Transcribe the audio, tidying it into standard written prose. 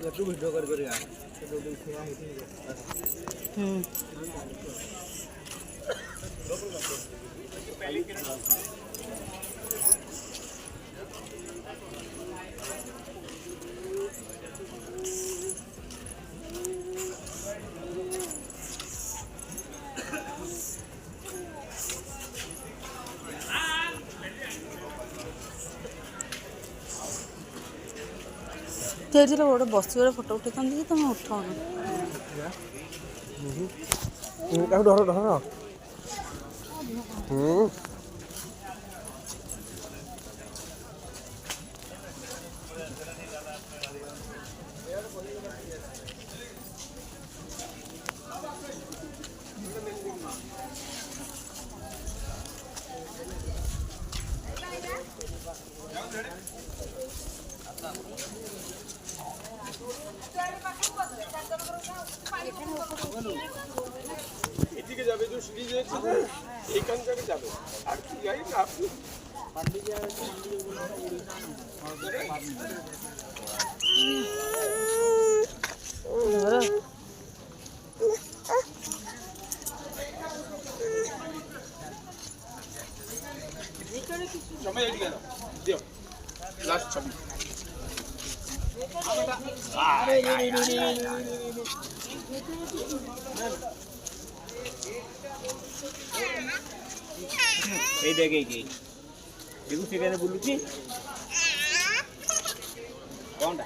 একটু ভিডিও করে আয়। ସେଇଥିରେ ଗୋଟେ ବସିବାର ଫଟୋ ଉଠେଇଥାନ୍ତି ଯେ ତମେ ଉଠାଉନ। ତାକୁ ଧର ଧର। এদিকে যাবে যে সিঁড়ি রয়েছে না এইখান থেকে যাবে আর কি যাই না আপনি সময় এদিকে দিও লাস্ট ছবি এই দেখে দেখুন সেখানে বলুছি